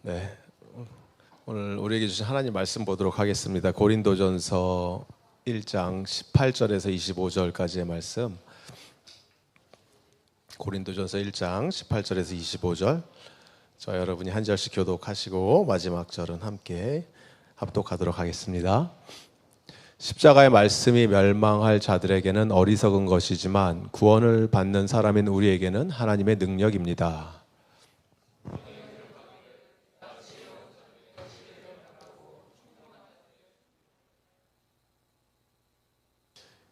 네, 오늘 우리에게 주신 하나님 말씀 보도록 하겠습니다. 고린도전서 1장 18절에서 25절까지의 말씀. 고린도전서 1장 18절에서 25절. 저 여러분이 한 절씩 교독하시고 마지막 절은 함께 합독하도록 하겠습니다. 십자가의 말씀이 멸망할 자들에게는 어리석은 것이지만 구원을 받는 사람인 우리에게는 하나님의 능력입니다.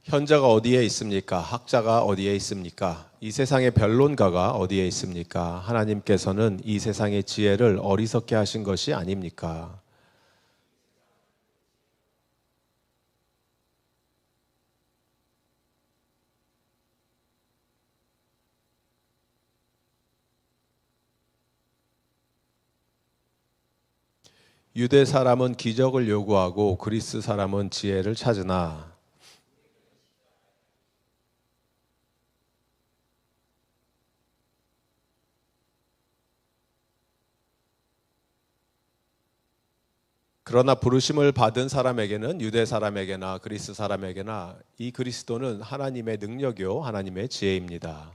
현자가 어디에 있습니까? 학자가 어디에 있습니까? 이 세상의 변론가가 어디에 있습니까? 하나님께서는 이 세상의 지혜를 어리석게 하신 것이 아닙니까? 유대 사람은 기적을 요구하고 그리스 사람은 지혜를 찾으나 그러나 부르심을 받은 사람에게는 유대 사람에게나 그리스 사람에게나 이 그리스도는 하나님의 능력이요 하나님의 지혜입니다.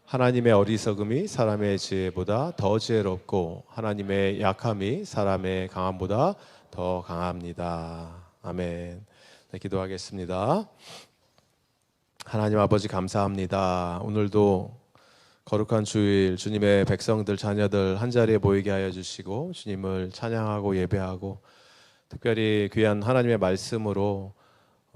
하나님의 어리석음이 사람의 지혜보다 더 지혜롭고 하나님의 약함이 사람의 강함보다 더 강합니다. 아멘. 네, 기도하겠습니다. 하나님 아버지 감사합니다. 오늘도 거룩한 주일 주님의 백성들 자녀들 한자리에 모이게 하여 주시고 주님을 찬양하고 예배하고 특별히 귀한 하나님의 말씀으로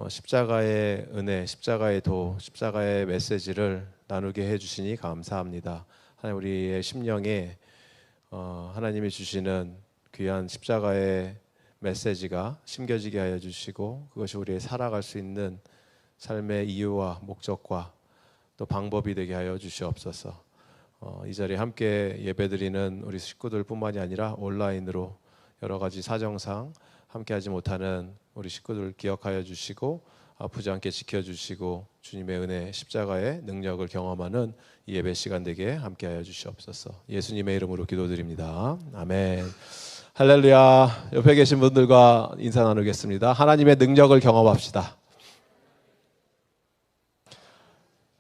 십자가의 은혜, 십자가의 도, 십자가의 메시지를 나누게 해주시니 감사합니다. 하나님 우리의 심령에 하나님이 주시는 귀한 십자가의 메시지가 심겨지게 하여 주시고 그것이 우리의 살아갈 수 있는 삶의 이유와 목적과 또 방법이 되게 하여 주시옵소서. 이 자리에 함께 예배드리는 우리 식구들뿐만이 아니라 온라인으로 여러 가지 사정상 함께하지 못하는 우리 식구들 기억하여 주시고 아프지 않게 지켜주시고 주님의 은혜 십자가의 능력을 경험하는 이 예배 시간 되게 함께하여 주시옵소서. 예수님의 이름으로 기도드립니다. 아멘. 할렐루야. 옆에 계신 분들과 인사 나누겠습니다. 하나님의 능력을 경험합시다.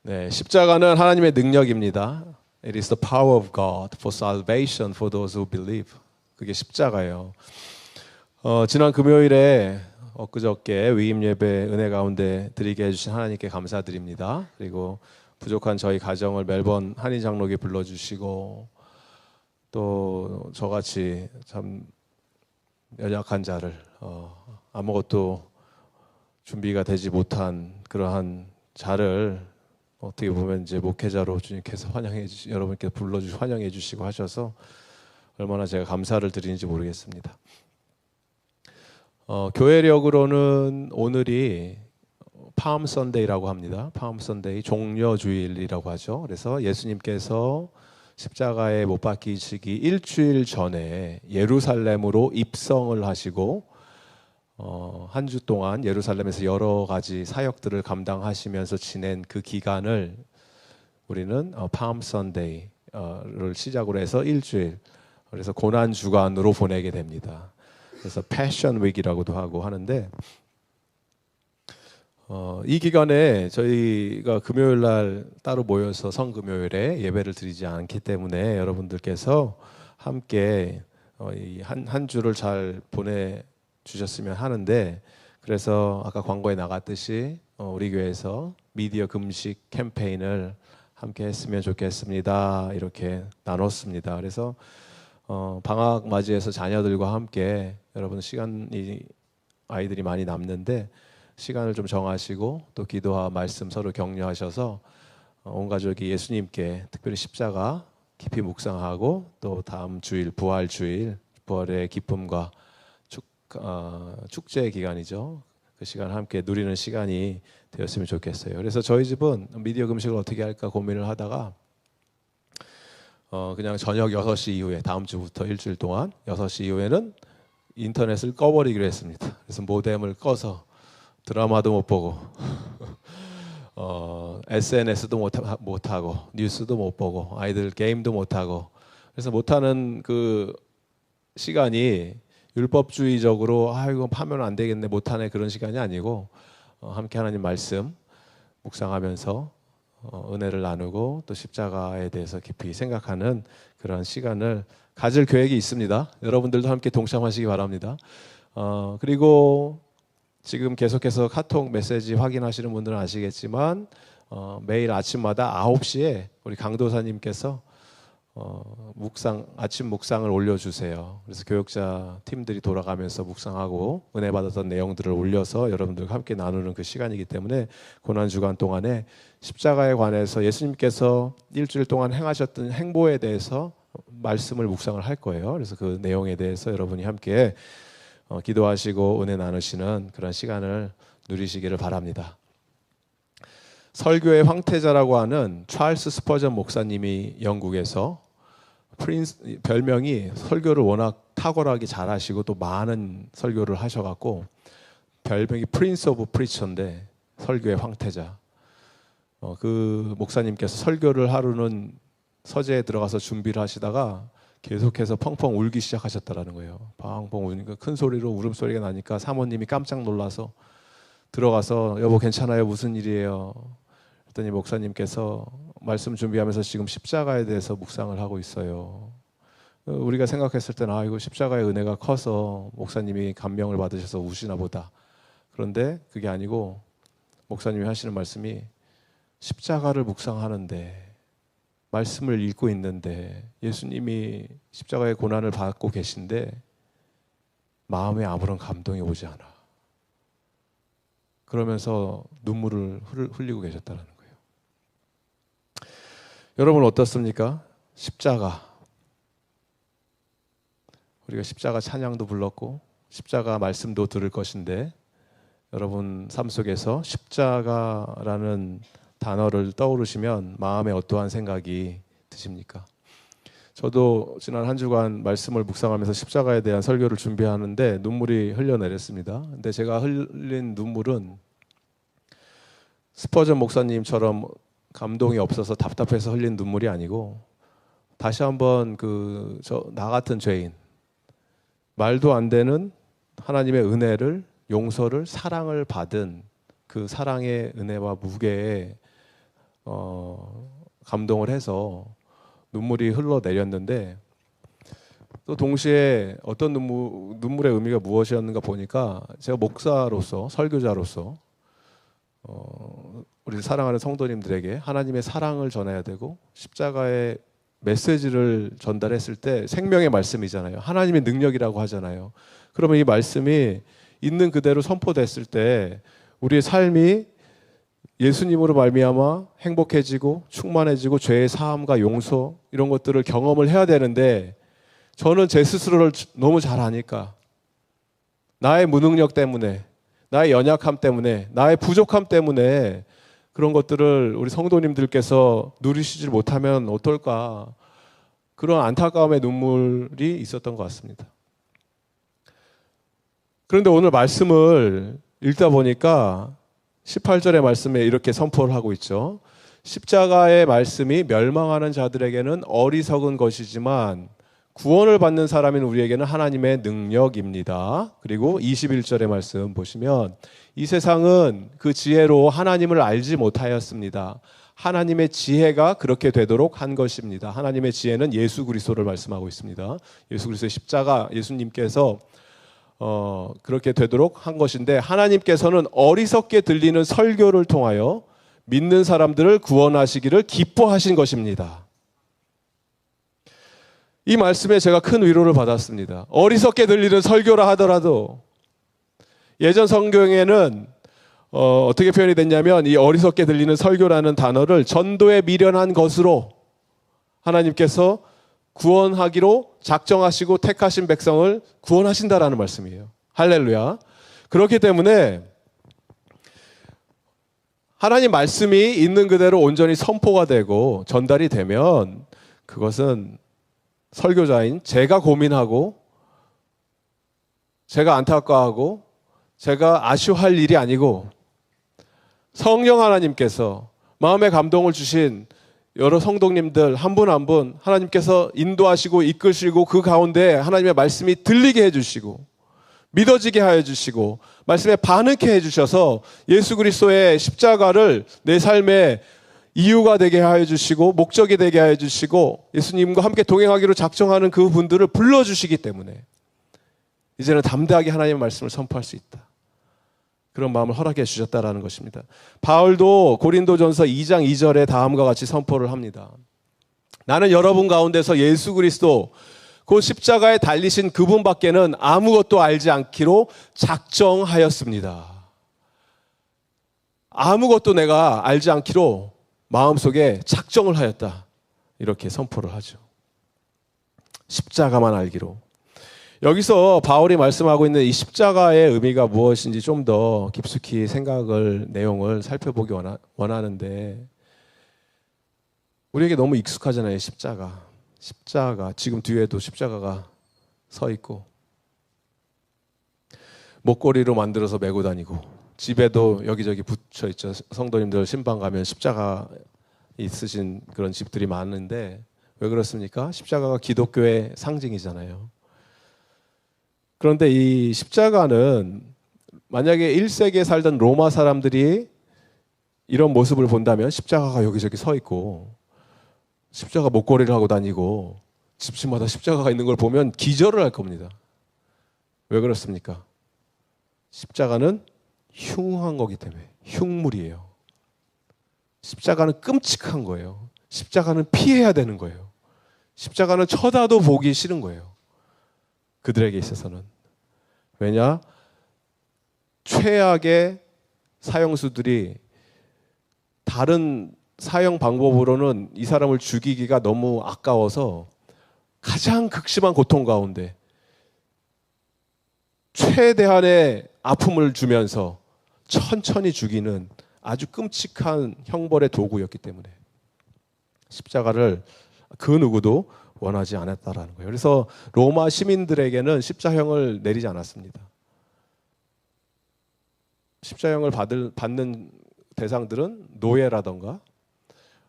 네, 십자가는 하나님의 능력입니다. It is the power of God for salvation for those who believe. 그게 십자가예요. 지난 금요일에 엊그저께 위임 예배 은혜 가운데 드리게 해주신 하나님께 감사드립니다. 그리고 부족한 저희 가정을 멜번 한인 장로께 불러주시고 또 저같이 참 연약한 자를 아무것도 준비가 되지 못한 그러한 자를 어떻게 보면 이제 목회자로 주님께서 여러분께 환영해 주시고 하셔서 얼마나 제가 감사를 드리는지 모르겠습니다. 교회력으로는 오늘이 팜 선데이라고 합니다. 팜 선데이 종려주일이라고 하죠. 그래서 예수님께서 십자가에 못 박히시기 일주일 전에 예루살렘으로 입성을 하시고 한 주 동안 예루살렘에서 여러 가지 사역들을 감당하시면서 지낸 그 기간을 우리는 팜 선데이를 시작으로 해서 일주일, 그래서 고난 주간으로 보내게 됩니다. 그래서 패션 윅이라고도 하고 하는데 이 기간에 저희가 금요일 날 따로 모여서 성금요일에 예배를 드리지 않기 때문에 여러분들께서 함께 한 주를 잘 보내 주셨으면 하는데, 그래서 아까 광고에 나갔듯이 우리 교회에서 미디어 금식 캠페인을 함께 했으면 좋겠습니다. 이렇게 나눴습니다. 그래서 방학 맞이해서 자녀들과 함께 여러분 시간이 아이들이 많이 남는데 시간을 좀 정하시고 또 기도와 말씀 서로 격려하셔서 온 가족이 예수님께 특별히 십자가 깊이 묵상하고 또 다음 주일 부활 주일 부활의 기쁨과 축제 기간이죠. 그 시간 함께 누리는 시간이 되었으면 좋겠어요. 그래서 저희 집은 미디어 금식을 어떻게 할까 고민을 하다가 그냥 저녁 6시 이후에 다음 주부터 일주일 동안 6시 이후에는 인터넷을 꺼버리기로 했습니다. 그래서 모뎀을 꺼서 드라마도 못 보고 SNS도 못하고 뉴스도 못 보고 아이들 게임도 못하고 그래서 못하는 그 시간이 율법주의적으로 이거 하면 안 되겠네, 못하네 그런 시간이 아니고 함께 하나님 말씀 묵상하면서 은혜를 나누고 또 십자가에 대해서 깊이 생각하는 그런 시간을 가질 계획이 있습니다. 여러분들도 함께 동참하시기 바랍니다. 그리고 지금 계속해서 카톡 메시지 확인하시는 분들은 아시겠지만 매일 아침마다 9시에 우리 강도사님께서 아침 묵상을 올려주세요. 그래서 교역자 팀들이 돌아가면서 묵상하고 은혜 받았던 내용들을 올려서 여러분들과 함께 나누는 그 시간이기 때문에 고난주간 동안에 십자가에 관해서 예수님께서 일주일 동안 행하셨던 행보에 대해서 말씀을 묵상을 할 거예요. 그래서 그 내용에 대해서 여러분이 함께 기도하시고 은혜 나누시는 그런 시간을 누리시기를 바랍니다. 설교의 황태자라고 하는 찰스 스퍼전 목사님이 영국에서 별명이 설교를 워낙 탁월하게 잘하시고 또 많은 설교를 하셔갖고 별명이 프린스 오브 프리처인데 설교의 황태자. 그 목사님께서 설교를 하루는 서재에 들어가서 준비를 하시다가 계속해서 펑펑 울기 시작하셨다라는 거예요. 펑펑 우니까 큰 소리로 울음소리가 나니까 사모님이 깜짝 놀라서 들어가서 여보 괜찮아요? 무슨 일이에요? 그랬더니 목사님께서 말씀 준비하면서 지금 십자가에 대해서 묵상을 하고 있어요. 우리가 생각했을 때는 이거 십자가의 은혜가 커서 목사님이 감명을 받으셔서 우시나 보다. 그런데 그게 아니고 목사님이 하시는 말씀이 십자가를 묵상하는데 말씀을 읽고 있는데 예수님이 십자가의 고난을 받고 계신데 마음에 아무런 감동이 오지 않아. 그러면서 눈물을 흘리고 계셨다는 거예요. 여러분 어떻습니까? 십자가. 우리가 십자가 찬양도 불렀고 십자가 말씀도 들을 것인데 여러분 삶 속에서 십자가라는 단어를 떠오르시면 마음에 어떠한 생각이 드십니까? 저도 지난 한 주간 말씀을 묵상하면서 십자가에 대한 설교를 준비하는데 눈물이 흘러내렸습니다. 근데 제가 흘린 눈물은 스퍼전 목사님처럼 감동이 없어서 답답해서 흘린 눈물이 아니고 다시 한번 나 같은 죄인, 말도 안 되는 하나님의 은혜를, 용서를, 사랑을 받은 그 사랑의 은혜와 무게에 감동을 해서 눈물이 흘러내렸는데 또 동시에 어떤 눈물의 의미가 무엇이었는가 보니까 제가 목사로서, 설교자로서 우리 사랑하는 성도님들에게 하나님의 사랑을 전해야 되고 십자가의 메시지를 전달했을 때 생명의 말씀이잖아요. 하나님의 능력이라고 하잖아요. 그러면 이 말씀이 있는 그대로 선포됐을 때 우리의 삶이 예수님으로 말미암아 행복해지고 충만해지고 죄의 사함과 용서 이런 것들을 경험을 해야 되는데 저는 제 스스로를 너무 잘 아니까 나의 무능력 때문에 나의 연약함 때문에 나의 부족함 때문에 그런 것들을 우리 성도님들께서 누리시지 못하면 어떨까 그런 안타까움의 눈물이 있었던 것 같습니다. 그런데 오늘 말씀을 읽다 보니까 18절의 말씀에 이렇게 선포를 하고 있죠. 십자가의 말씀이 멸망하는 자들에게는 어리석은 것이지만 구원을 받는 사람인 우리에게는 하나님의 능력입니다. 그리고 21절의 말씀 보시면 이 세상은 그 지혜로 하나님을 알지 못하였습니다. 하나님의 지혜가 그렇게 되도록 한 것입니다. 하나님의 지혜는 예수 그리스도를 말씀하고 있습니다. 예수 그리스도의 십자가, 예수님께서 그렇게 되도록 한 것인데 하나님께서는 어리석게 들리는 설교를 통하여 믿는 사람들을 구원하시기를 기뻐하신 것입니다. 이 말씀에 제가 큰 위로를 받았습니다. 어리석게 들리는 설교라 하더라도 예전 성경에는 어떻게 표현이 됐냐면 이 어리석게 들리는 설교라는 단어를 전도에 미련한 것으로 하나님께서 구원하기로 작정하시고 택하신 백성을 구원하신다라는 말씀이에요. 할렐루야. 그렇기 때문에 하나님 말씀이 있는 그대로 온전히 선포가 되고 전달이 되면 그것은 설교자인 제가 고민하고 제가 안타까워하고 제가 아쉬워할 일이 아니고 성령 하나님께서 마음에 감동을 주신 여러 성도님들 한 분 한 분 하나님께서 인도하시고 이끄시고 그 가운데 하나님의 말씀이 들리게 해주시고 믿어지게 하여 주시고 말씀에 반응케 해주셔서 예수 그리스도의 십자가를 내 삶의 이유가 되게 하여 주시고 목적이 되게 하여 주시고 예수님과 함께 동행하기로 작정하는 그 분들을 불러주시기 때문에 이제는 담대하게 하나님의 말씀을 선포할 수 있다. 그런 마음을 허락해 주셨다라는 것입니다. 바울도 고린도전서 2장 2절에 다음과 같이 선포를 합니다. 나는 여러분 가운데서 예수 그리스도 그 십자가에 달리신 그분밖에는 아무것도 알지 않기로 작정하였습니다. 아무것도 내가 알지 않기로 마음속에 작정을 하였다. 이렇게 선포를 하죠. 십자가만 알기로. 여기서 바울이 말씀하고 있는 이 십자가의 의미가 무엇인지 좀 더 깊숙이 내용을 살펴보기 원하는데 우리에게 너무 익숙하잖아요. 십자가 지금 뒤에도 십자가가 서 있고 목걸이로 만들어서 메고 다니고 집에도 여기저기 붙여 있죠. 성도님들 신방 가면 십자가 있으신 그런 집들이 많은데 왜 그렇습니까? 십자가가 기독교의 상징이잖아요. 그런데 이 십자가는 만약에 1세기에 살던 로마 사람들이 이런 모습을 본다면 십자가가 여기저기 서 있고 십자가 목걸이를 하고 다니고 집집마다 십자가가 있는 걸 보면 기절을 할 겁니다. 왜 그렇습니까? 십자가는 흉한 거기 때문에 흉물이에요. 십자가는 끔찍한 거예요. 십자가는 피해야 되는 거예요. 십자가는 쳐다도 보기 싫은 거예요. 그들에게 있어서는. 왜냐? 최악의 사형수들이 다른 사형 방법으로는 이 사람을 죽이기가 너무 아까워서 가장 극심한 고통 가운데 최대한의 아픔을 주면서 천천히 죽이는 아주 끔찍한 형벌의 도구였기 때문에 십자가를 그 누구도 원하지 않았다라는 거예요. 그래서 로마 시민들에게는 십자형을 내리지 않았습니다. 십자형을 받는 대상들은 노예라던가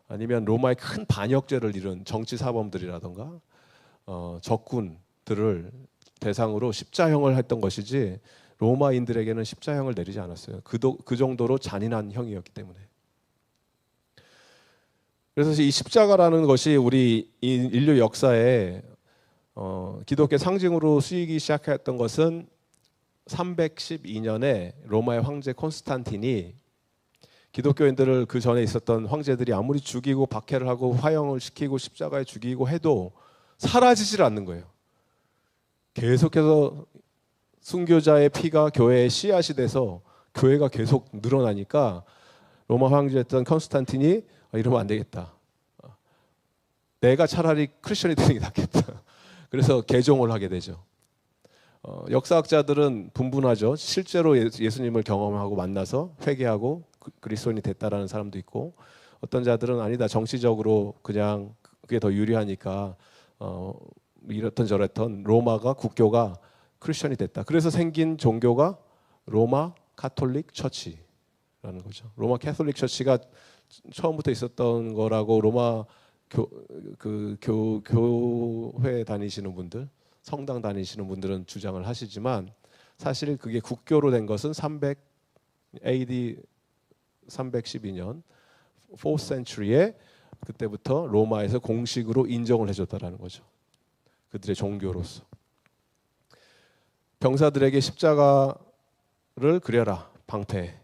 아니면 로마의 큰 반역죄를 이룬 정치 사범들이라던가 적군들을 대상으로 십자형을 했던 것이지 로마인들에게는 십자형을 내리지 않았어요. 그 정도로 잔인한 형이었기 때문에. 그래서 이 십자가라는 것이 우리 인류 역사에 기독교 상징으로 쓰이기 시작했던 것은 312년에 로마의 황제 콘스탄틴이 기독교인들을 그 전에 있었던 황제들이 아무리 죽이고 박해를 하고 화형을 시키고 십자가에 죽이고 해도 사라지질 않는 거예요. 계속해서 순교자의 피가 교회의 씨앗이 돼서 교회가 계속 늘어나니까 로마 황제였던 콘스탄틴이 이러면 안 되겠다. 내가 차라리 크리스천이 되는 게 낫겠다. 그래서 개종을 하게 되죠. 역사학자들은 분분하죠. 실제로 예수님을 경험하고 만나서 회개하고 그리스도인이 됐다라는 사람도 있고 어떤 자들은 아니다. 정치적으로 그냥 그게 더 유리하니까 이렇던 저랬던 로마가 국교가 크리스천이 됐다. 그래서 생긴 종교가 로마 카톨릭 처치라는 거죠. 로마 캐톨릭 처치가 처음부터 있었던 거라고 로마 교회 다니시는 분들, 성당 다니시는 분들은 주장을 하시지만 사실 그게 국교로 된 것은 AD 312년 4th century에 그때부터 로마에서 공식으로 인정을 해줬다라는 거죠. 그들의 종교로서. 병사들에게 십자가를 그려라. 방패.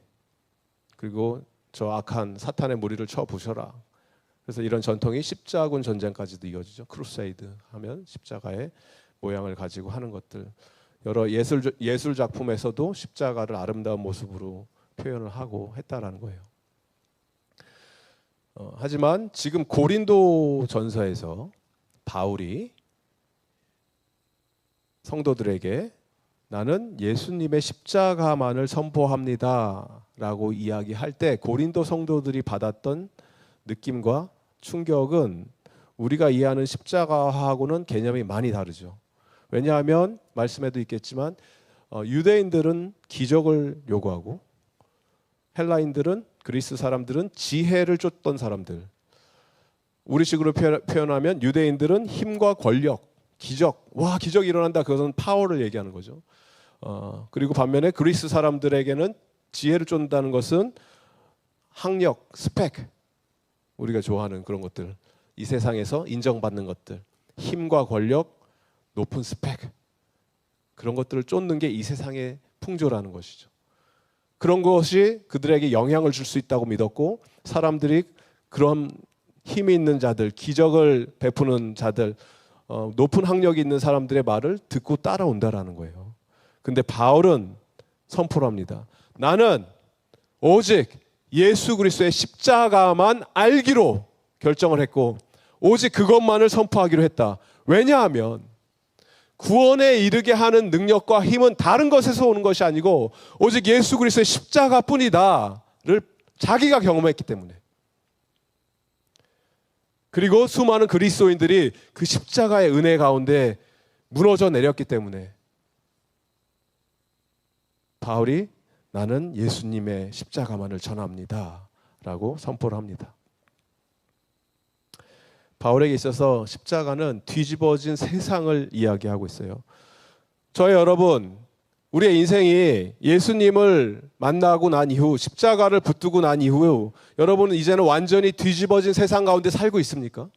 그리고 저 악한 사탄의 무리를 쳐 부셔라. 그래서 이런 전통이 십자군 전쟁까지도 이어지죠. 크루세이드 하면 십자가의 모양을 가지고 하는 것들. 여러 예술 작품에서도 십자가를 아름다운 모습으로 표현을 하고 했다라는 거예요. 하지만 지금 고린도 전서에서 바울이 성도들에게 나는 예수님의 십자가만을 선포합니다 라고 이야기할 때 고린도 성도들이 받았던 느낌과 충격은 우리가 이해하는 십자가하고는 개념이 많이 다르죠. 왜냐하면 말씀에도 있겠지만 유대인들은 기적을 요구하고 헬라인들은 그리스 사람들은 지혜를 쫓던 사람들. 우리식으로 표현하면 유대인들은 힘과 권력, 기적, 와 기적이 일어난다. 그것은 파워를 얘기하는 거죠. 그리고 반면에 그리스 사람들에게는 지혜를 쫓는다는 것은 학력, 스펙, 우리가 좋아하는 그런 것들, 이 세상에서 인정받는 것들, 힘과 권력, 높은 스펙, 그런 것들을 쫓는 게 이 세상의 풍조라는 것이죠. 그런 것이 그들에게 영향을 줄 수 있다고 믿었고, 사람들이 그런 힘이 있는 자들, 기적을 베푸는 자들, 높은 학력이 있는 사람들의 말을 듣고 따라온다라는 거예요. 근데 바울은 선포를 합니다. 나는 오직 예수 그리스도의 십자가만 알기로 결정을 했고 오직 그것만을 선포하기로 했다. 왜냐하면 구원에 이르게 하는 능력과 힘은 다른 것에서 오는 것이 아니고 오직 예수 그리스도의 십자가뿐이다를 자기가 경험했기 때문에, 그리고 수많은 그리스도인들이 그 십자가의 은혜 가운데 무너져 내렸기 때문에 바울이 나는 예수님의 십자가만을 전합니다 라고 선포를 합니다. 바울에게 있어서 십자가는 뒤집어진 세상을 이야기하고 있어요. 저희 여러분, 우리의 인생이 예수님을 만나고 난 이후, 십자가를 붙들고 난 이후 여러분은 이제는 완전히 뒤집어진 세상 가운데 살고 있습니까?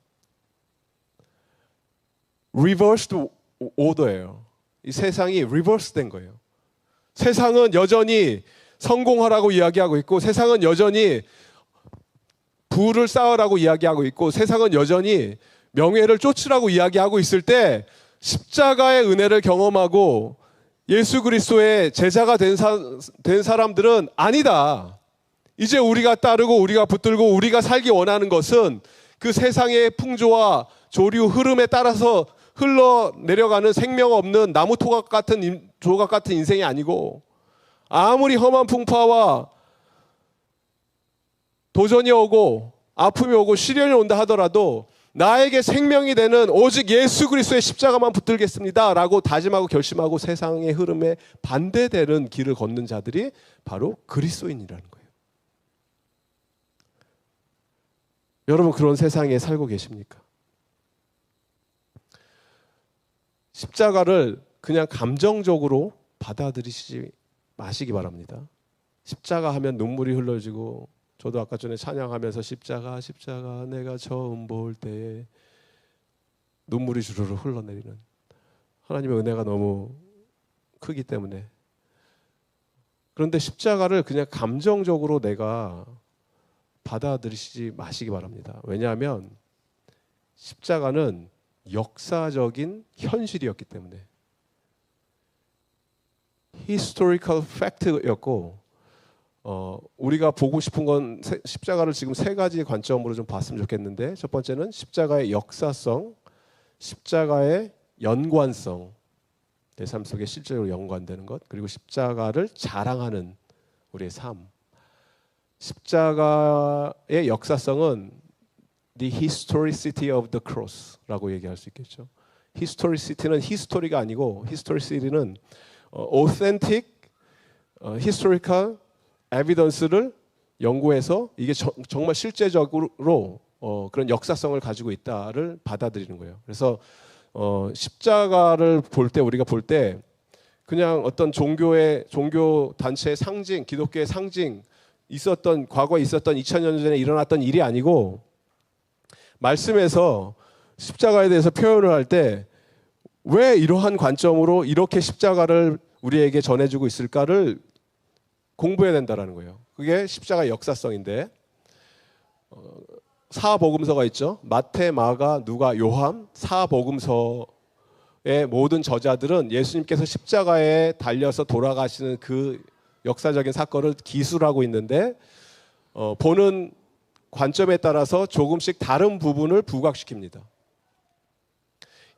Reversed order예요. 이 세상이 리버스 된 거예요. 세상은 여전히 성공하라고 이야기하고 있고, 세상은 여전히 부를 쌓으라고 이야기하고 있고, 세상은 여전히 명예를 쫓으라고 이야기하고 있을 때 십자가의 은혜를 경험하고 예수 그리스도의 제자가 된 사람들은 아니다. 이제 우리가 따르고 우리가 붙들고 우리가 살기 원하는 것은 그 세상의 풍조와 조류 흐름에 따라서 흘러내려가는 생명 없는 나무 조각 같은 인생이 아니고, 아무리 험한 풍파와 도전이 오고 아픔이 오고 시련이 온다 하더라도 나에게 생명이 되는 오직 예수 그리스도의 십자가만 붙들겠습니다 라고 다짐하고 결심하고 세상의 흐름에 반대되는 길을 걷는 자들이 바로 그리스도인이라는 거예요. 여러분, 그런 세상에 살고 계십니까? 십자가를 그냥 감정적으로 받아들이지 마시기 바랍니다. 십자가 하면 눈물이 흘러지고, 저도 아까 전에 찬양하면서 십자가 내가 처음 볼 때에 눈물이 주르르 흘러내리는 하나님의 은혜가 너무 크기 때문에. 그런데 십자가를 그냥 감정적으로 내가 받아들이지 마시기 바랍니다. 왜냐하면 십자가는 역사적인 현실이었기 때문에, historical fact였고, 우리가 보고 싶은 건 십자가를 지금 세 가지 관점으로 좀 봤으면 좋겠는데, 첫 번째는 십자가의 역사성, 십자가의 연관성, 내 삶 속에 실제로 연관되는 것, 그리고 십자가를 자랑하는 우리의 삶. 십자가의 역사성은 the historicity of the cross라고 얘기할 수 있겠죠. historicity는 히스토리가 아니고, historicity는 authentic, historical evidence를 연구해서 이게 정말 실제적으로 그런 역사성을 가지고 있다를 받아들이는 거예요. 그래서 십자가를 볼 때, 우리가 볼 때 그냥 어떤 종교 단체의 상징, 기독교의 상징, 과거에 있었던 2000년 전에 일어났던 일이 아니고, 말씀에서 십자가에 대해서 표현을 할 때 왜 이러한 관점으로 이렇게 십자가를 우리에게 전해주고 있을까를 공부해야 된다는 거예요. 그게 십자가의 역사성인데, 사복음서가 있죠. 마태, 마가, 누가, 요한 사복음서의 모든 저자들은 예수님께서 십자가에 달려서 돌아가시는 그 역사적인 사건을 기술하고 있는데, 보는 관점에 따라서 조금씩 다른 부분을 부각시킵니다.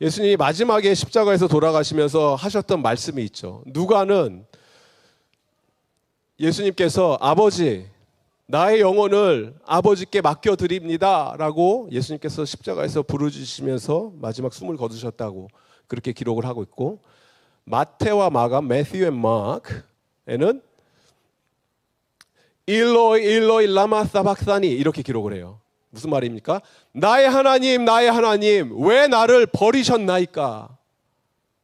예수님이 마지막에 십자가에서 돌아가시면서 하셨던 말씀이 있죠. 누가는 예수님께서 아버지, 나의 영혼을 아버지께 맡겨드립니다 라고 예수님께서 십자가에서 부르짖으시면서 마지막 숨을 거두셨다고 그렇게 기록을 하고 있고, 마태와 마가, 매튜 앤 마크에는 일로이 일로이 라마 사박사니 이렇게 기록을 해요. 무슨 말입니까? 나의 하나님, 왜 나를 버리셨나이까?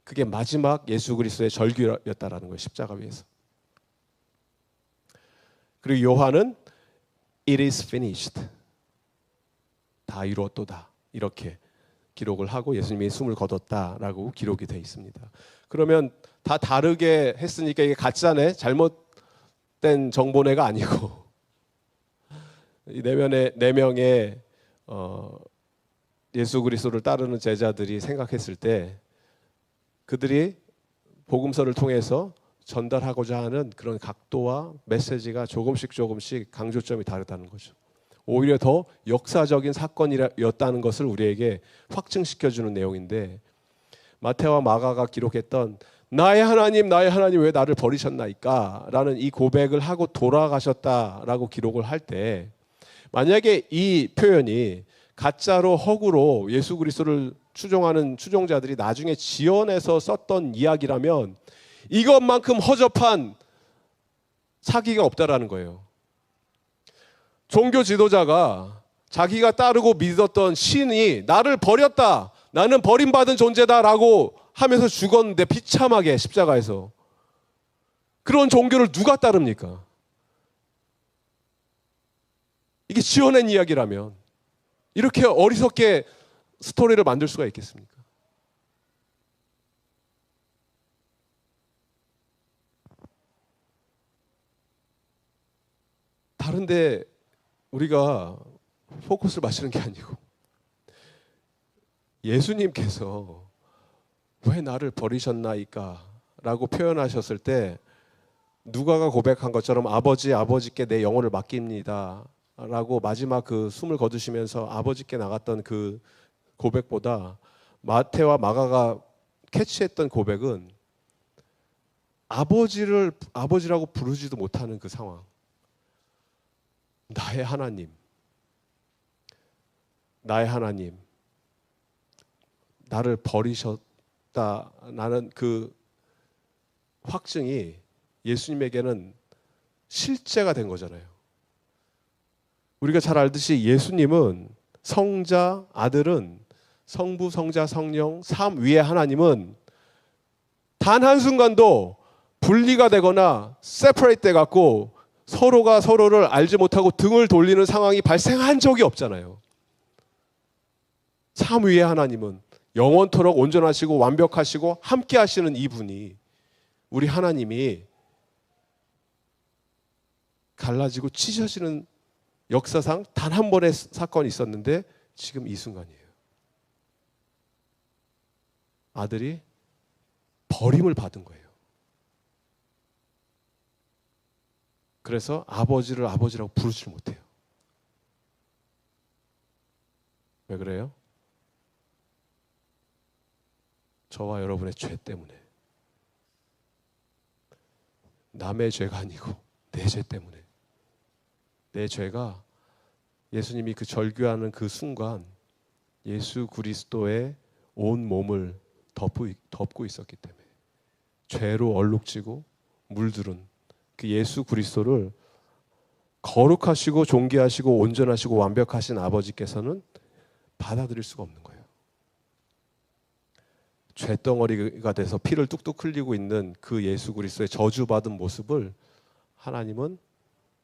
그게 마지막 예수 그리스도의 절규였다라는 거예요. 십자가 위에서. 그리고 요한은 It is finished. 다 이루었도다. 이렇게 기록을 하고 예수님이 숨을 거뒀다라고 기록이 되어 있습니다. 그러면 다 다르게 했으니까 이게 가짜네, 잘못된 정보네가 아니고 이 네 명의 예수 그리스도를 따르는 제자들이 생각했을 때 그들이 복음서를 통해서 전달하고자 하는 그런 각도와 메시지가 조금씩 강조점이 다르다는 거죠. 오히려 더 역사적인 사건이었다는 것을 우리에게 확증시켜주는 내용인데, 마태와 마가가 기록했던 나의 하나님 왜 나를 버리셨나이까? 라는 이 고백을 하고 돌아가셨다라고 기록을 할 때, 만약에 이 표현이 가짜로 허구로 예수 그리스도를 추종하는 추종자들이 나중에 지어내서 썼던 이야기라면 이것만큼 허접한 사기가 없다라는 거예요. 종교 지도자가 자기가 따르고 믿었던 신이 나를 버렸다, 나는 버림받은 존재다라고 하면서 죽었는데, 비참하게 십자가에서. 그런 종교를 누가 따릅니까? 이게 지어낸 이야기라면 이렇게 어리석게 스토리를 만들 수가 있겠습니까? 다른데 우리가 포커스를 맞추는 게 아니고 예수님께서 왜 나를 버리셨나이까? 라고 표현하셨을 때 누가가 고백한 것처럼 아버지께 내 영혼을 맡깁니다 라고 마지막 그 숨을 거두시면서 아버지께 나갔던 그 고백보다 마태와 마가가 캐치했던 고백은 아버지라고 부르지도 못하는 그 상황. 나의 하나님, 나를 버리셨다라는 그 확증이 예수님에게는 실제가 된 거잖아요. 우리가 잘 알듯이 예수님은 성자, 아들은 성부, 성자, 성령, 삼 위의 하나님은 단 한순간도 분리가 되거나 세퍼레이트 돼갖고 서로가 서로를 알지 못하고 등을 돌리는 상황이 발생한 적이 없잖아요. 삼 위의 하나님은 영원토록 온전하시고 완벽하시고 함께 하시는 이분이, 우리 하나님이 갈라지고 찢어지는 역사상 단 한 번의 사건이 있었는데 지금 이 순간이에요. 아들이 버림을 받은 거예요. 그래서 아버지를 아버지라고 부르지 못해요. 왜 그래요? 저와 여러분의 죄 때문에. 남의 죄가 아니고 내 죄 때문에. 내 죄가 예수님이 그 절규하는 그 순간 예수 그리스도의 온 몸을 덮고 있었기 때문에, 죄로 얼룩지고 물들은 그 예수 그리스도를 거룩하시고 존귀하시고 온전하시고 완벽하신 아버지께서는 받아들일 수가 없는 거예요. 죄덩어리가 돼서 피를 뚝뚝 흘리고 있는 그 예수 그리스도의 저주받은 모습을 하나님은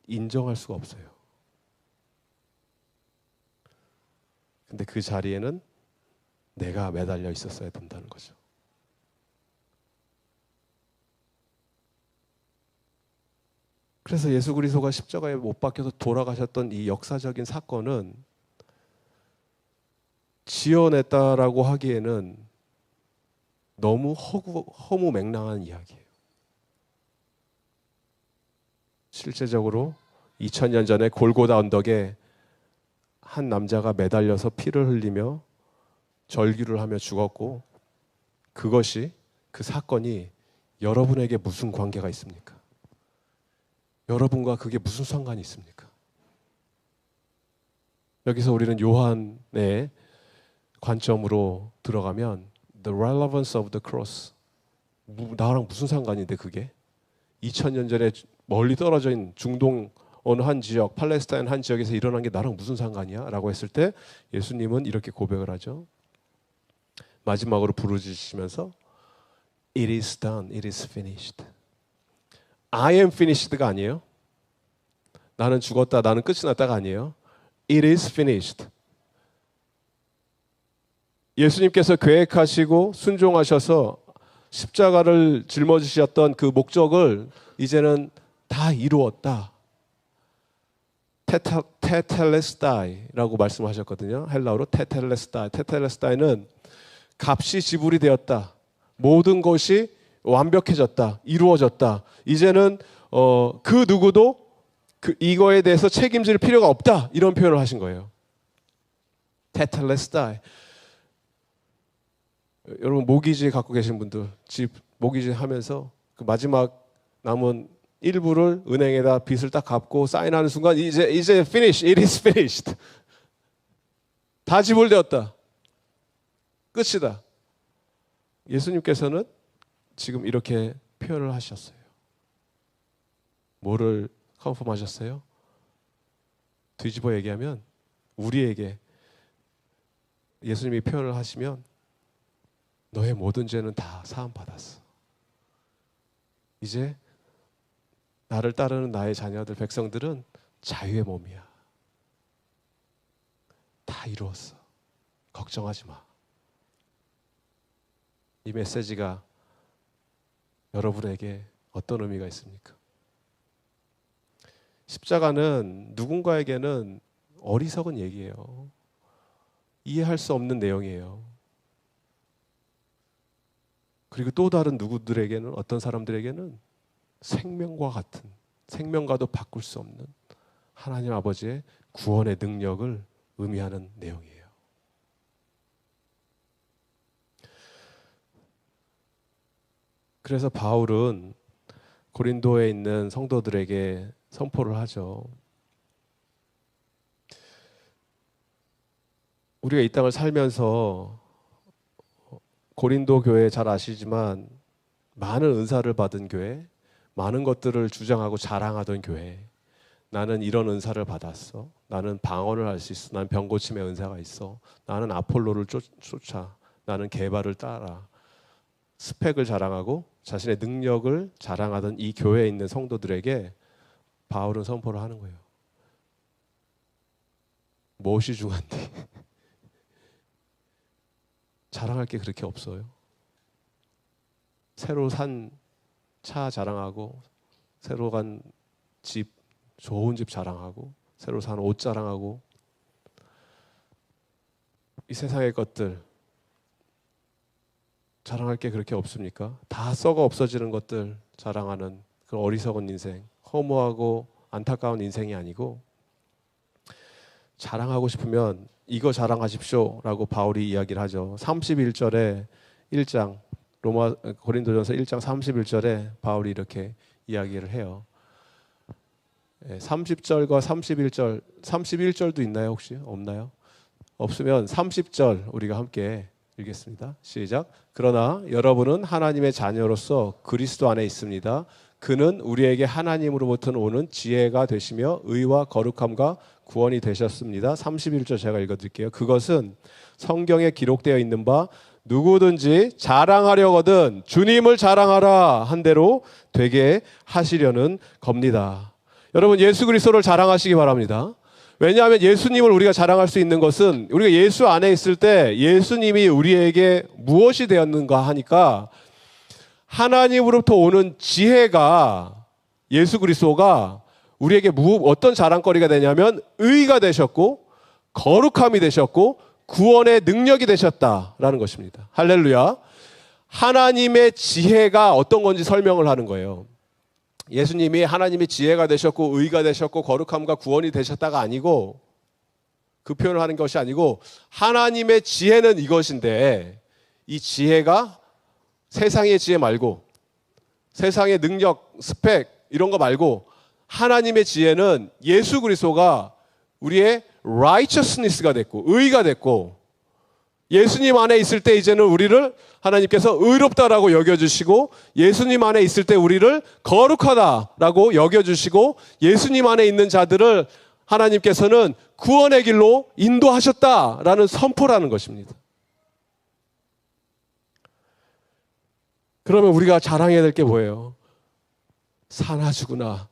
인정할 수가 없어요. 근데 그 자리에는 내가 매달려 있었어야 된다는 거죠. 그래서 예수 그리스도가 십자가에 못 박혀서 돌아가셨던 이 역사적인 사건은 지어냈다라고 하기에는 너무 허무맹랑한 이야기예요. 실제적으로 2000년 전에 골고다 언덕에 한 남자가 매달려서 피를 흘리며 절규를 하며 죽었고, 그것이, 그 사건이 여러분에게 무슨 관계가 있습니까? 여러분과 그게 무슨 상관이 있습니까? 여기서 우리는 요한의 관점으로 들어가면 The relevance of the cross, 나랑 무슨 상관인데 그게? 2000년 전에 멀리 떨어져 있는 중동 어느 한 지역, 팔레스타인 한 지역에서 일어난 게 나랑 무슨 상관이야? 라고 했을 때 예수님은 이렇게 고백을 하죠. 마지막으로 부르짖으시면서 It is done, it is finished. I am finished가 아니에요. 나는 죽었다, 나는 끝이 났다가 아니에요. It is finished. 예수님께서 계획하시고 순종하셔서 십자가를 짊어지셨던 그 목적을 이제는 다 이루었다. 테텔레스타이라고 말씀하셨거든요. 헬라어로 테텔레스타이. 테텔레스타이는 값이 지불이 되었다. 모든 것이 완벽해졌다. 이루어졌다. 이제는 그 누구도 이거에 대해서 책임질 필요가 없다. 이런 표현을 하신 거예요. 테텔레스타이. 여러분 모기지 갖고 계신 분들 집 모기지 하면서 그 마지막 남은 일부를 은행에다 빚을 딱 갚고 사인하는 순간 이제 finish, it is finished. 다 지불되었다. 끝이다. 예수님께서는 지금 이렇게 표현을 하셨어요. 뭐를 컨펌하셨어요? 뒤집어 얘기하면 우리에게 예수님이 표현을 하시면 너의 모든 죄는 다 사함받았어. 이제 나를 따르는 나의 자녀들, 백성들은 자유의 몸이야. 다 이루었어. 걱정하지 마. 이 메시지가 여러분에게 어떤 의미가 있습니까? 십자가는 누군가에게는 어리석은 얘기예요. 이해할 수 없는 내용이에요. 그리고 또 다른 누구들에게는 어떤 사람들에게는 생명과 같은 생명과도 바꿀 수 없는 하나님 아버지의 구원의 능력을 의미하는 내용이에요. 그래서 바울은 고린도에 있는 성도들에게 선포를 하죠. 우리가 이 땅을 살면서 고린도 교회 잘 아시지만 많은 은사를 받은 교회, 많은 것들을 주장하고 자랑하던 교회. 나는 이런 은사를 받았어. 나는 방언을 할 수 있어. 나는 병 고침의 은사가 있어. 나는 아폴로를 쫓아. 나는 게바를 따라. 스펙을 자랑하고 자신의 능력을 자랑하던 이 교회에 있는 성도들에게 바울은 선포를 하는 거예요. 무엇이 중요한데? 자랑할 게 그렇게 없어요. 새로 산 차 자랑하고, 새로 간 집, 좋은 집 자랑하고, 새로 산 옷 자랑하고, 이 세상의 것들 자랑할 게 그렇게 없습니까? 다 썩어 없어지는 것들 자랑하는 그 어리석은 인생, 허무하고 안타까운 인생이 아니고, 자랑하고 싶으면 이거 자랑하십시오 라고 바울이 이야기를 하죠. 31절에 1장 고린도전서 1장 31절에 바울이 이렇게 이야기를 해요. 30절과 31절, 31절도 있나요 혹시? 없나요? 없으면 30절 우리가 함께 읽겠습니다. 시작. 그러나 여러분은 하나님의 자녀로서 그리스도 안에 있습니다. 그는 우리에게 하나님으로부터 오는 지혜가 되시며 의와 거룩함과 구원이 되셨습니다. 31절 제가 읽어드릴게요. 그것은 성경에 기록되어 있는 바 누구든지 자랑하려거든 주님을 자랑하라 한 대로 되게 하시려는 겁니다. 여러분 예수 그리스도를 자랑하시기 바랍니다. 왜냐하면 예수님을 우리가 자랑할 수 있는 것은 우리가 예수 안에 있을 때 예수님이 우리에게 무엇이 되었는가 하니까 하나님으로부터 오는 지혜가 예수 그리스도가 우리에게 어떤 자랑거리가 되냐면 의가 되셨고 거룩함이 되셨고 구원의 능력이 되셨다라는 것입니다. 할렐루야. 하나님의 지혜가 어떤 건지 설명을 하는 거예요. 예수님이 하나님의 지혜가 되셨고 의가 되셨고 거룩함과 구원이 되셨다가 아니고 그 표현을 하는 것이 아니고 하나님의 지혜는 이것인데 이 지혜가 세상의 지혜 말고 세상의 능력, 스펙 이런 거 말고 하나님의 지혜는 예수 그리스도가 우리의 righteousness가 됐고 의가 됐고 예수님 안에 있을 때 이제는 우리를 하나님께서 의롭다라고 여겨주시고, 예수님 안에 있을 때 우리를 거룩하다라고 여겨주시고, 예수님 안에 있는 자들을 하나님께서는 구원의 길로 인도하셨다라는 선포라는 것입니다. 그러면 우리가 자랑해야 될 게 뭐예요? 사나 죽으나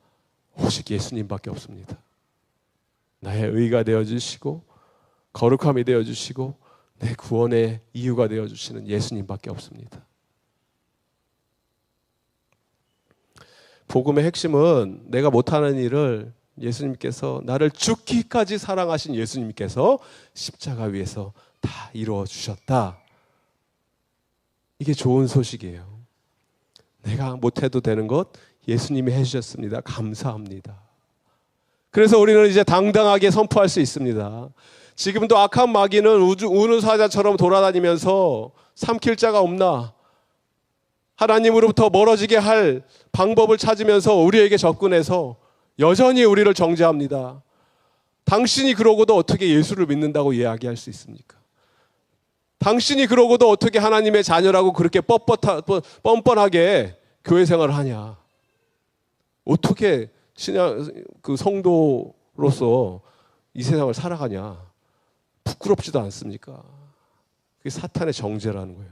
오직 예수님밖에 없습니다. 나의 의가 되어주시고 거룩함이 되어주시고 내 구원의 이유가 되어주시는 예수님밖에 없습니다. 복음의 핵심은 내가 못하는 일을 예수님께서, 나를 죽기까지 사랑하신 예수님께서 십자가 위에서 다 이루어 주셨다. 이게 좋은 소식이에요. 내가 못해도 되는 것 예수님이 해주셨습니다. 감사합니다. 그래서 우리는 이제 당당하게 선포할 수 있습니다. 지금도 악한 마귀는 우는 사자처럼 돌아다니면서 삼킬 자가 없나, 하나님으로부터 멀어지게 할 방법을 찾으면서 우리에게 접근해서 여전히 우리를 정죄합니다. 당신이 그러고도 어떻게 예수를 믿는다고 이야기할 수 있습니까? 당신이 그러고도 어떻게 하나님의 자녀라고 그렇게 뻔뻔하게 교회 생활을 하냐? 어떻게 성도로서 이 세상을 살아가냐? 부끄럽지도 않습니까? 그게 사탄의 정죄라는 거예요.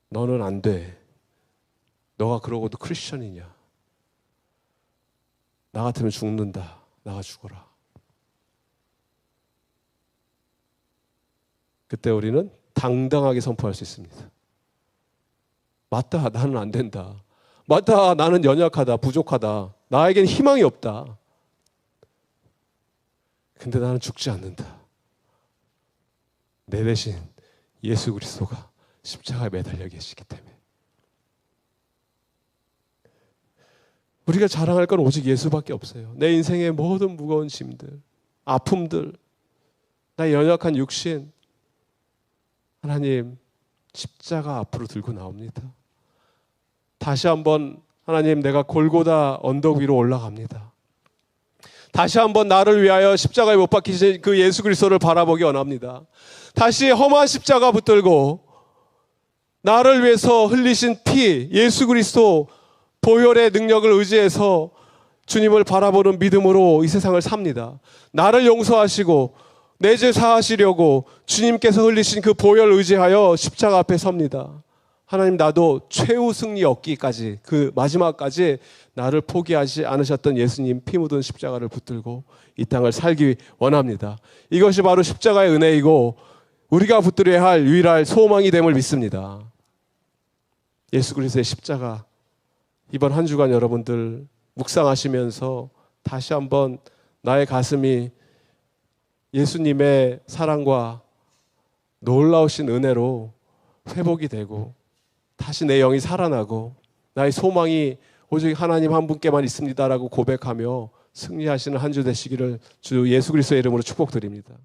너는 안 돼. 너가 그러고도 크리스천이냐? 나 같으면 죽는다. 나가 죽어라. 그때 우리는 당당하게 선포할 수 있습니다. 맞다, 나는 안 된다. 맞다, 나는 연약하다, 부족하다. 나에겐 희망이 없다. 근데 나는 죽지 않는다. 내 대신 예수 그리스도가 십자가에 매달려 계시기 때문에. 우리가 자랑할 건 오직 예수밖에 없어요. 내 인생의 모든 무거운 짐들, 아픔들, 나의 연약한 육신, 하나님 십자가 앞으로 들고 나옵니다. 다시 한번 하나님, 내가 골고다 언덕 위로 올라갑니다. 다시 한번 나를 위하여 십자가에 못 박히신 그 예수 그리스도를 바라보기 원합니다. 다시 험한 십자가 붙들고 나를 위해서 흘리신 피, 예수 그리스도 보혈의 능력을 의지해서 주님을 바라보는 믿음으로 이 세상을 삽니다. 나를 용서하시고 내 죄 사하시려고 주님께서 흘리신 그 보혈 의지하여 십자가 앞에 섭니다. 하나님, 나도 최후 승리 얻기까지, 그 마지막까지 나를 포기하지 않으셨던 예수님 피 묻은 십자가를 붙들고 이 땅을 살기 원합니다. 이것이 바로 십자가의 은혜이고 우리가 붙들어야 할 유일한 소망이 됨을 믿습니다. 예수 그리스도의 십자가, 이번 한 주간 여러분들 묵상하시면서 다시 한번 나의 가슴이 예수님의 사랑과 놀라우신 은혜로 회복이 되고 다시 내 영이 살아나고 나의 소망이 오직 하나님 한 분께만 있습니다라고 고백하며 승리하시는 한 주 되시기를 주 예수 그리스도의 이름으로 축복드립니다.